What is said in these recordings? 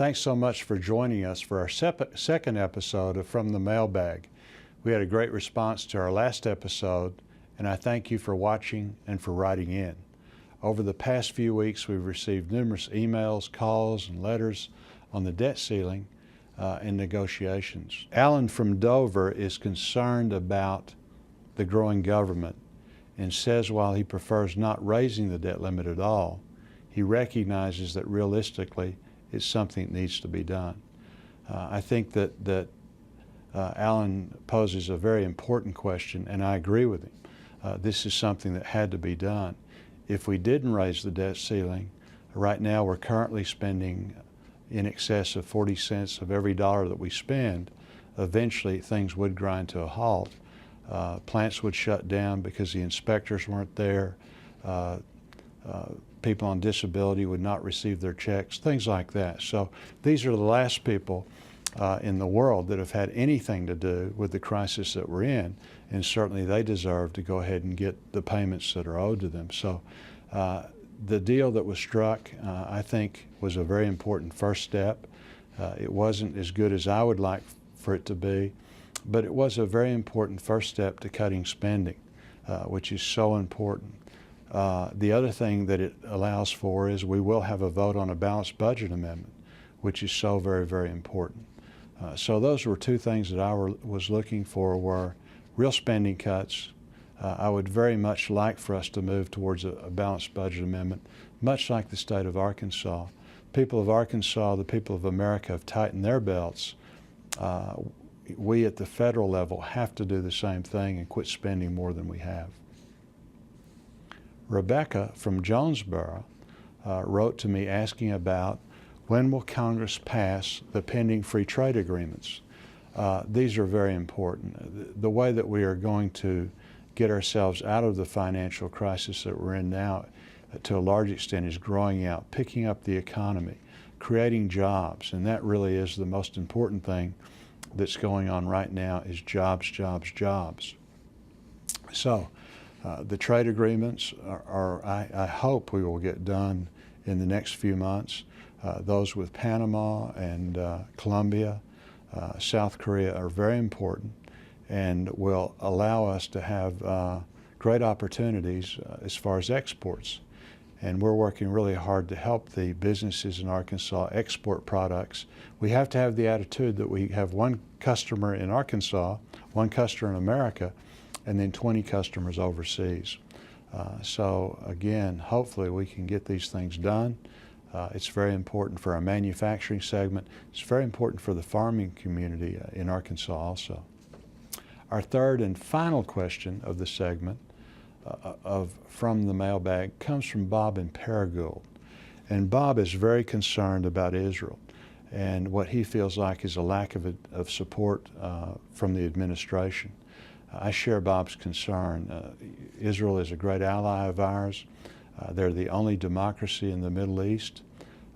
Thanks so much for joining us for our second episode of From the Mailbag. We had a great response to our last episode, and I thank you for watching and for writing in. Over the past few weeks, we've received numerous emails, calls, and letters on the debt ceiling and negotiations. Alan from Dover is concerned about the growing government and says while he prefers not raising the debt limit at all, he recognizes that realistically it's something that needs to be done. I think that Alan poses a very important question, and I agree with him. This is something that had to be done. If we didn't raise the debt ceiling, right now we're currently spending in excess of 40 cents of every dollar that we spend. Eventually things would grind to a halt. Plants would shut down because the inspectors weren't there. People on disability would not receive their checks, things like that. So these are the last people in the world that have had anything to do with the crisis that we're in, and certainly they deserve to go ahead and get the payments that are owed to them. So the deal that was struck, I think, was a very important first step. It wasn't as good as I would like for it to be, but it was a very important first step to cutting spending, which is so important. The other thing that it allows for is we will have a vote on a balanced budget amendment, which is so very, very important. So those were two things that I was looking for, were real spending cuts. I would very much like for us to move towards a balanced budget amendment, much like the state of Arkansas. People of Arkansas, the people of America, have tightened their belts. We at the federal level have to do the same thing and quit spending more than we have. Rebecca from Jonesboro wrote to me asking about when will Congress pass the pending free trade agreements. These are very important. The way that we are going to get ourselves out of the financial crisis that we're in now to a large extent is growing out, picking up the economy, creating jobs, and that really is the most important thing that's going on right now, is jobs, jobs, jobs. So the trade agreements I hope we will get done in the next few months. Those with Panama and Colombia, South Korea are very important and will allow us to have great opportunities as far as exports. And we're working really hard to help the businesses in Arkansas export products. We have to have the attitude that we have one customer in Arkansas, one customer in America, and then 20 customers overseas. So again, hopefully we can get these things done. It's very important for our manufacturing segment. It's very important for the farming community in Arkansas also. Our third and final question of the segment from the mailbag comes from Bob in Paragould. And Bob is very concerned about Israel and what he feels like is a lack of support from the administration. I share Bob's concern. Israel is a great ally of ours. They're the only democracy in the Middle East,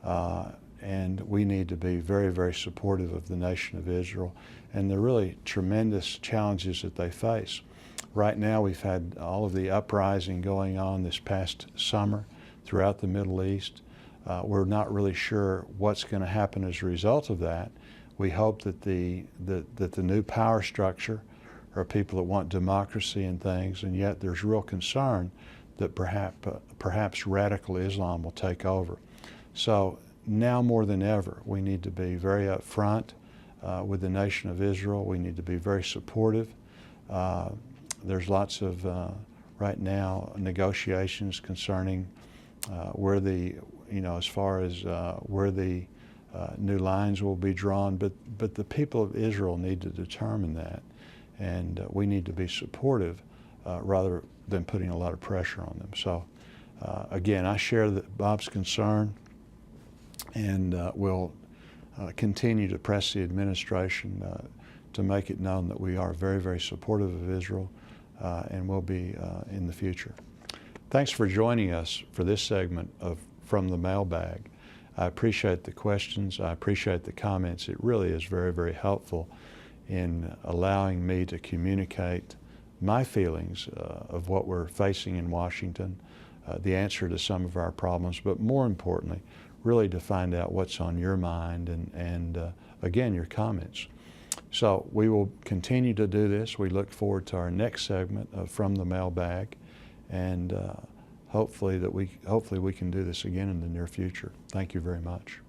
and we need to be very, very supportive of the nation of Israel and the really tremendous challenges that they face. Right now we've had all of the uprising going on this past summer throughout the Middle East. We're not really sure what's going to happen as a result of that. We hope that the new power structure are people that want democracy and things, and yet there's real concern that perhaps radical Islam will take over. So now more than ever, we need to be very upfront with the nation of Israel. We need to be very supportive. There's lots of, right now, negotiations concerning where the, as far as where the new lines will be drawn, but the people of Israel need to determine that. And we need to be supportive rather than putting a lot of pressure on them. So again, I share Bob's concern, and will continue to press the administration to make it known that we are very, very supportive of Israel and will be in the future. Thanks for joining us for this segment of From the Mailbag. I appreciate the questions. I appreciate the comments. It really is very, very helpful in allowing me to communicate my feelings of what we're facing in Washington, the answer to some of our problems, but more importantly, really to find out what's on your mind and again, your comments. So we will continue to do this. We look forward to our next segment of From the Mailbag, and hopefully we can do this again in the near future. Thank you very much.